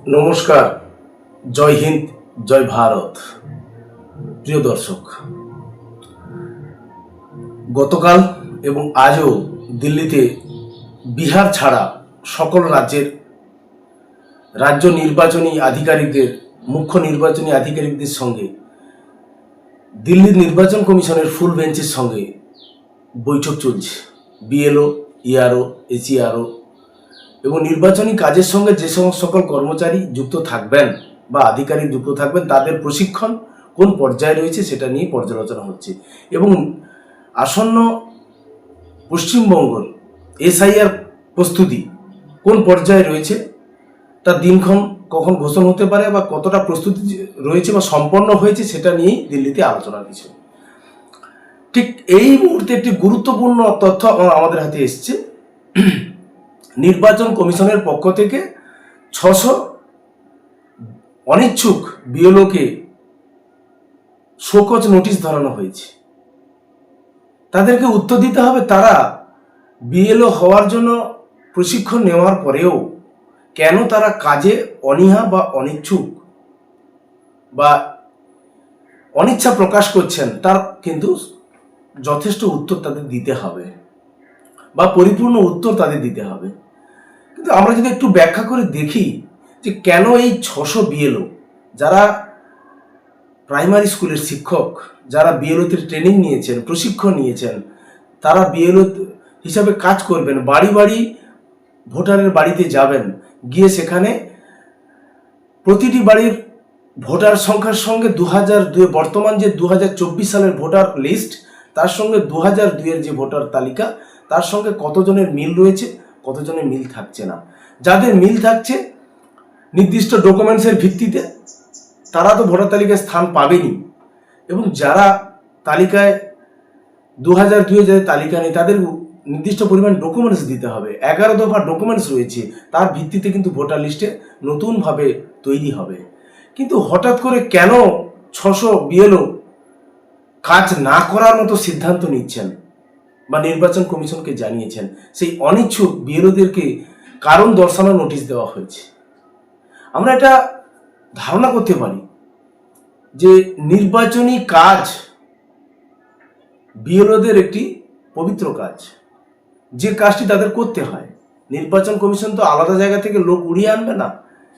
নমস্কার, জয় হিন্দ, জয় ভারত। প্রিয় দর্শক, গতকাল এবং আজও দিল্লিতে বিহার ছাড়া সকল রাজ্য নির্বাচনী আধিকারিকদের, মুখ্য নির্বাচনী আধিকারিকদের সঙ্গে দিল্লির নির্বাচন কমিশনের ফুল বেঞ্চের সঙ্গে বৈঠক চলছে। বিএলও, ইআরও, এসিআরও এবং নির্বাচনী কাজের সঙ্গে যে সকল কর্মচারী যুক্ত থাকবেন বা আধিকারিক যুক্ত থাকবেন তাদের প্রশিক্ষণ কোন পর্যায়ে রয়েছে সেটা নিয়ে পর্যালোচনা হচ্ছে। এবং আসন্ন পশ্চিমবঙ্গের এসআইআর প্রস্তুতি কোন পর্যায়ে রয়েছে, তার দিনক্ষণ কখন ঘোষণা হতে পারে বা কতটা প্রস্তুতি রয়েছে বা সম্পন্ন হয়েছে সেটা নিয়েই দিল্লিতে আলোচনার বিষয়। ঠিক এই মুহূর্তে একটি গুরুত্বপূর্ণ তথ্য আমাদের হাতে এসছে। নির্বাচন কমিশনের পক্ষ থেকে 600 অনিচ্ছুক বিএলওকে শোকজ নোটিশ ধরানো হয়েছে। তাদেরকে উত্তর দিতে হবে তারা বিএলও হওয়ার জন্য প্রশিক্ষণ নেওয়ার পরেও কেন তারা কাজে অনীহা বা অনিচ্ছুক বা অনিচ্ছা প্রকাশ করছেন, তার কিন্তু যথেষ্ট উত্তর তাদের দিতে হবে বা পরিপূর্ণ উত্তর তাদের দিতে হবে। কিন্তু আমরা যদি একটু ব্যাখ্যা করে দেখি যে কেন এই 600 বিএলও, যারা প্রাইমারি স্কুলের শিক্ষক, যারা বিএলওতে ট্রেনিং নিয়েছেন, প্রশিক্ষণ নিয়েছেন, তারা বিএলও হিসাবে কাজ করবেন, বাড়ি বাড়ি ভোটারের বাড়িতে যাবেন, গিয়ে সেখানে প্রতিটি বাড়ির ভোটার সংখ্যার সঙ্গে 2002 বর্তমান যে 2024 সালের ভোটার লিস্ট, তার সঙ্গে 2002-এর যে ভোটার তালিকা, তার সঙ্গে কতজনের মিল রয়েছে, কতজনের মিল থাকছে না। যাদের মিল থাকছে নির্দিষ্ট ডকুমেন্টসের ভিত্তিতে তারা তো ভোটার তালিকায় স্থান পাবেনি, এবং যারা তালিকায় 2002-এ যাদের তালিকা নেই তাদের নির্দিষ্ট পরিমাণ ডকুমেন্টস দিতে হবে। 11 দফা ডকুমেন্টস রয়েছে, তার ভিত্তিতে কিন্তু ভোটার লিস্টে নতুনভাবে তৈরি হবে। কিন্তু হঠাৎ করে কেন 600 বিএলও কাজ না করার মতো সিদ্ধান্ত নিচ্ছেন বা নির্বাচন কমিশনকে জানিয়েছেন? সেই অনিচ্ছুক বিএলওদেরকে কারণ দর্শানো নোটিশ দেওয়া হয়েছে। আমরা এটা ধারণা করতে পারি যে নির্বাচনী কাজ বিএলওদের একটি পবিত্র কাজ, যে কাজটি তাদের করতে হয়। নির্বাচন কমিশন তো আলাদা জায়গা থেকে লোক উড়িয়ে আনবে না,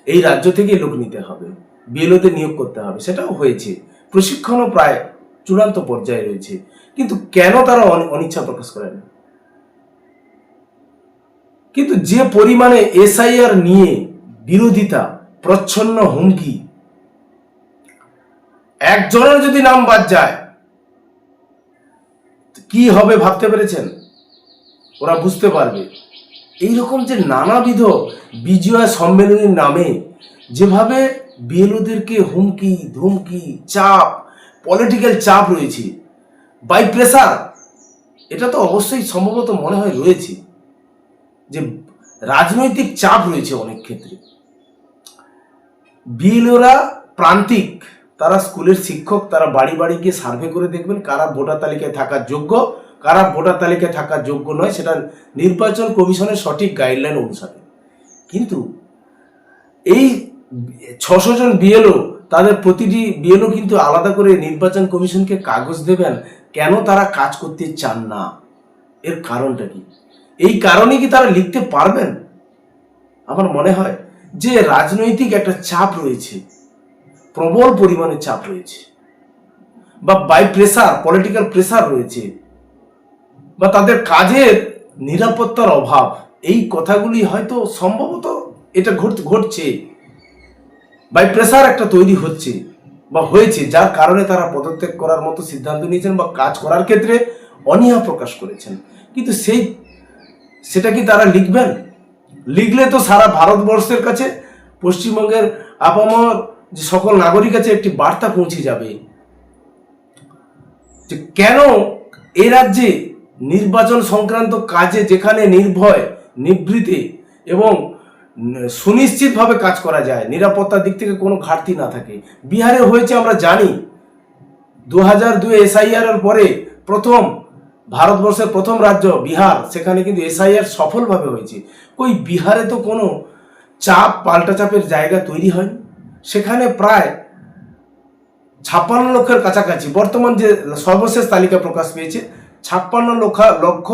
এই রাজ্য থেকেই লোক নিতে হবে, বিএলওদের নিয়োগ করতে হবে। সেটাও হয়েছে, প্রশিক্ষণও প্রায় চূড়ান্ত পর্যায়ে রয়েছে। কিন্তু কেন তারা অনিচ্ছা প্রকাশ করেন? কিন্তু যে পরিমাণে এসআইআর নিয়ে বিরোধিতা, প্রচ্ছন্ন হুমকি, একজনের যদি নাম বাদ যায় কি হবে ভাবতে পেরেছেন? ওরা বুঝতে পারবে। এইরকম যে নানাবিধ বিজয় সম্মেলনের নামে যেভাবে বিএলওদেরকে হুমকি ধুমকি, চাপ, পলিটিক্যাল চাপ রয়েছে, বাই প্রেসার, এটা তো অবশ্যই সম্ভবত মনে হয় রয়েছে যে রাজনৈতিক চাপ রয়েছে অনেক ক্ষেত্রে। বিএলওরা প্রান্তিক, তারা স্কুলের শিক্ষক, তারা বাড়ি বাড়ি গিয়ে সার্ভে করে দেখবেন কারা ভোটার তালিকায় থাকার যোগ্য, কারা ভোটার তালিকায় থাকার যোগ্য নয়, সেটা নির্বাচন কমিশনের সঠিক গাইডলাইন অনুসারে। কিন্তু এই 600 জন বিএলও, তাদের প্রতিটি বিএলও কিন্তু আলাদা করে নির্বাচন কমিশনকে কাগজ দেবেন কেন তারা কাজ করতে চান না। এর কারণটা কি? এই কারণে কি তারা লিখতে পারবেন? আমার মনে হয় যে রাজনৈতিক একটা চাপ রয়েছে, প্রবল পরিমাণে চাপ রয়েছে, বা বাই প্রেসার, পলিটিক্যাল প্রেসার রয়েছে, বা তাদের কাজের নিরাপত্তার অভাব। এই কথাগুলি হয়তো সম্ভবত এটা ঘটছে, বাই প্রেসার একটা তৈরি হচ্ছে বা হয়েছে, যার কারণে তারা পদত্যাগ করার মতো সিদ্ধান্ত নিয়েছেন বা কাজ করার ক্ষেত্রে অনীহা প্রকাশ করেছেন। কিন্তু সেটা কি তারা লিখবেন? লিখলে তো সারা ভারতবর্ষের কাছে, পশ্চিমবঙ্গের আপামর যে সকল নাগরিক আছে একটি বার্তা পৌঁছে যাবে যে কেন এই রাজ্যে নির্বাচন সংক্রান্ত কাজে, যেখানে নির্ভয়, নিবৃত্তি এবং সুনিশ্চিতভাবে কাজ করা যায়, নিরাপত্তার দিক থেকে কোনো ঘাটতি না থাকে। বিহারে হয়েছে আমরা জানি, 2002 এসআইআর এর পরে ভারতবর্ষের প্রথম রাজ্য বিহার, সেখানে কিন্তু এসআইআর সফলভাবে হয়েছে। বিহারে তো কোনো চাপ, পাল্টা চাপের জায়গা তৈরি হয়নি। সেখানে প্রায় 56 লক্ষের কাছাকাছি, বর্তমান যে সর্বশেষ তালিকা প্রকাশ পেয়েছে 56 লক্ষ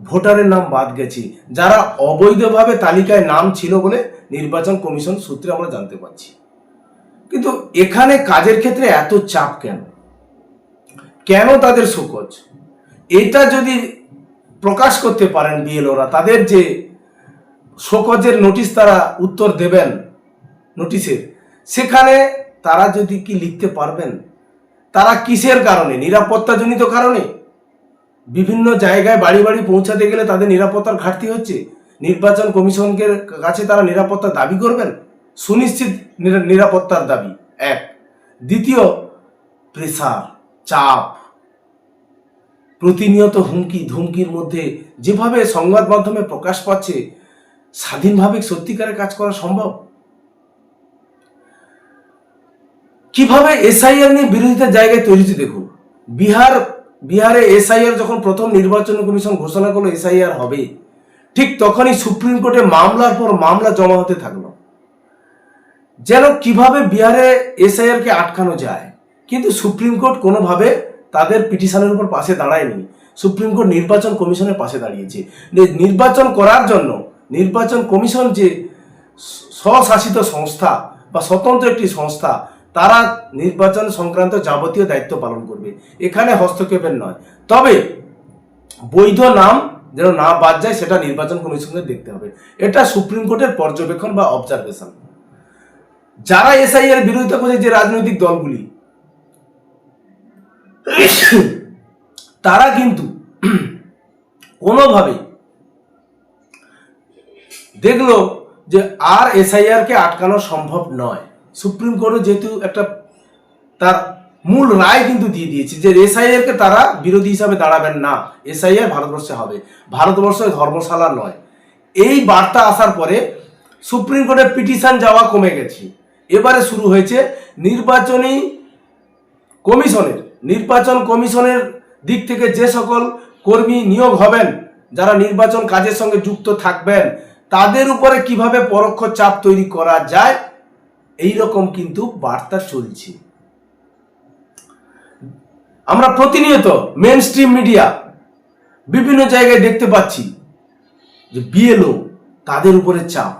ভোটারের নাম বাদ গেছে, যারা অবৈধভাবে তালিকায় নাম ছিল বলে নির্বাচন কমিশন সূত্রে আমরা জানতে পারছি। কিন্তু এখানে কাজের ক্ষেত্রে এত চাপ কেন? কেন তাদের শোকজ? এটা যদি প্রকাশ করতে পারেন বিএলওরা, তাদের যে শোকজের নোটিশ তারা উত্তর দেবেন নোটিশের, সেখানে তারা যদি কি লিখতে পারবেন তারা কিসের কারণে, নিরাপত্তাজনিত কারণে বিভিন্ন জায়গায় বাড়ি বাড়ি পৌঁছাতে গেলে তাদের নিরাপত্তার ঘাটতি হচ্ছে, নির্বাচন কমিশনের কাছে তারা নিরাপত্তা দাবি করবেন, সুনিশ্চিত নিরাপত্তার দাবি এক। দ্বিতীয়, প্রেসার, চাপ, প্রতিনিয়ত হুমকি ধুমকির মধ্যে যেভাবে সংবাদ মাধ্যমে প্রকাশ পাচ্ছে, স্বাধীনভাবে সত্যিকারে কাজ করা সম্ভব? কিভাবে এসআইআর নিয়ে বিরোধিতার জায়গায় তৈরি হচ্ছে দেখুন। বিহারে এসআইআর যখন প্রথম নির্বাচন কমিশন ঘোষণা করলো এসআইআর হবে, ঠিক তখনই সুপ্রিম কোর্টে মামলার পর মামলা জমা হতে থাকলো, যেন কিভাবে বিহারে এসআইআর কে আটকানো যায়। কিন্তু সুপ্রিম কোর্ট কোনোভাবে তাদের পিটিশনের উপর পাশে দাঁড়ায়নি। সুপ্রিম কোর্ট নির্বাচন কমিশনের পাশে দাঁড়িয়েছে। নির্বাচন করার জন্য নির্বাচন কমিশন যে স্বশাসিত সংস্থা বা স্বতন্ত্র একটি সংস্থা, তারা নির্বাচন সংক্রান্ত যাবতীয় দায়িত্ব পালন করবে, এখানে হস্তক্ষেপের নয়। তবে বৈধ নাম যেন না বাদ যায় সেটা নির্বাচন কমিশনের দেখতে হবে। এটা সুপ্রিম কোর্টের পর্যবেক্ষণ বা অবজারভেশন। যারা এসআইআর বিরোধিতা করছে, যে রাজনৈতিক দলগুলি, তারা কিন্তু কোনোভাবে দেখলো যে আর এসআইআর কে আটকানো সম্ভব নয়। সুপ্রিম কোর্টও যেহেতু একটা তার মূল রায় কিন্তু দিয়ে দিয়েছে যে এসআইআর কে তারা বিরোধী হিসাবে দাঁড়াবেন না, এসআইআর ভারতবর্ষে হবে, ভারতবর্ষের ধর্মশালা নয়। এই বার্তা আসার পরে সুপ্রিম কোর্টে পিটিশন যাওয়া কমে গেছে। এবারে শুরু হয়েছে নির্বাচন কমিশনের দিক থেকে যে সকল কর্মী নিয়োগ হবেন, যারা নির্বাচন কাজের সঙ্গে যুক্ত থাকবেন, তাদের উপরে কিভাবে পরোক্ষ চাপ তৈরি করা যায়, এই রকম কিন্তু বার্তা চলছে। আমরা প্রতিনিয়ত মেন স্ট্রিম মিডিয়া বিভিন্ন জায়গায় দেখতে পাচ্ছি যে বিএলও, তাদের উপরে চাপ,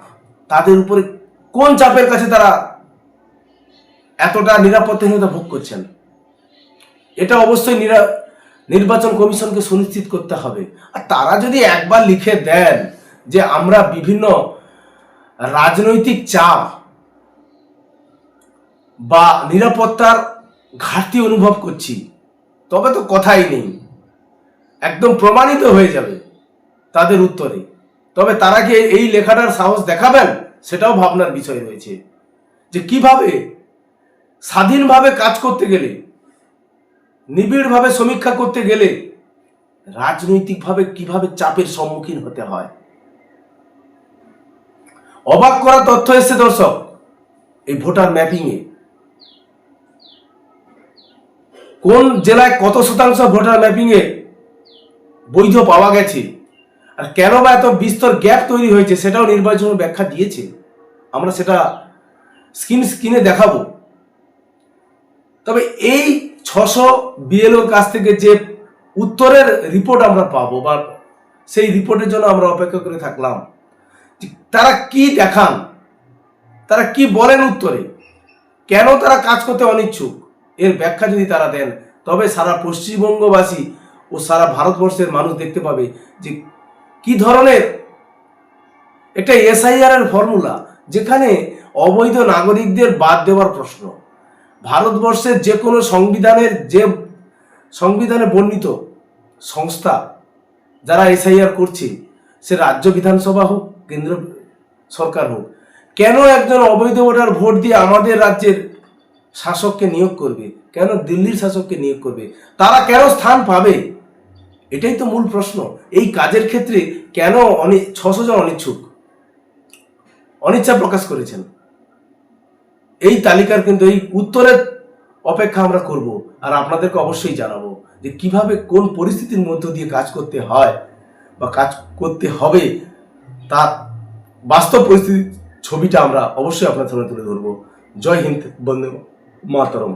তাদের উপরে কোন চাপের কাছে তারা এতটা নিরাপত্তাহীনতা ভোগ করছেন। এটা অবশ্যই নির্বাচন কমিশনকে সুনিশ্চিত করতে হবে। আর তারা যদি একবার লিখে দেন যে আমরা বিভিন্ন রাজনৈতিক চাপ বা নিরাপত্তার ঘাটতি অনুভব করছি, তবে তো কথাই নেই, একদম প্রমাণিত হয়ে যাবে তাদের উত্তরে। তবে তারা কি এই লেখাটার সাহস দেখাবেন, সেটাও ভাবনার বিষয় রয়েছে। যে কিভাবে স্বাধীনভাবে কাজ করতে গেলে, নিবিড়ভাবে সমীক্ষা করতে গেলে রাজনৈতিকভাবে কিভাবে চাপের সম্মুখীন হতে হয়। অবাক করা তথ্য এসেছে দর্শক, এই ভোটার ম্যাপিং এ কোন জেলায় কত শতাংশ ভোটার ম্যাপিং এ বৈধ পাওয়া গেছে, আর কেন বা এত বিস্তর গ্যাপ তৈরি হয়েছে, সেটাও নির্বাচনের ব্যাখ্যা দিয়েছে। আমরা সেটা স্ক্রিনে দেখাবো। তবে এই 600 বিএলওর কাছ থেকে যে উত্তরের রিপোর্ট আমরা পাবো, বা সেই রিপোর্টের জন্য আমরা অপেক্ষা করে থাকলাম, তারা কি দেখান, তারা কি বলেন উত্তরে, কেন তারা কাজ করতে অনিচ্ছুক, এর ব্যাখ্যা যদি তারা দেন, তবে সারা পশ্চিমবঙ্গবাসী ও সারা ভারতবর্ষের মানুষ দেখতে পাবে যে কি ধরনের একটা এসআইআর এর ফর্মুলা, যেখানে অবৈধ নাগরিকদের বাদ দেওয়ার প্রশ্ন। ভারতবর্ষের যে কোনো সংবিধানে বর্ণিত সংস্থা যারা এসআইআর করছে, সে রাজ্য বিধানসভা হোক, কেন্দ্র সরকার হোক, কেন একজন অবৈধ ভোটার ভোট দিয়ে আমাদের রাজ্যের শাসককে নিয়োগ করবে, কেন দিল্লির শাসককে নিয়োগ করবে, তারা কেন স্থান পাবে? এটাই তো মূল প্রশ্ন। এই কাজের ক্ষেত্রে কেন 600 জন অনিচ্ছা প্রকাশ করেছেন, এই তালিকার কিন্তু এই উত্তরের অপেক্ষা আমরা করব, আর আপনাদেরকে অবশ্যই জানাবো যে কিভাবে কোন পরিস্থিতির মধ্য দিয়ে কাজ করতে হয় বা কাজ করতে হবে, তা বাস্তব পরিস্থিতির ছবিটা আমরা অবশ্যই আপনার সামনে তুলে ধরবো। জয় হিন্দ, বন্দে মাতরম।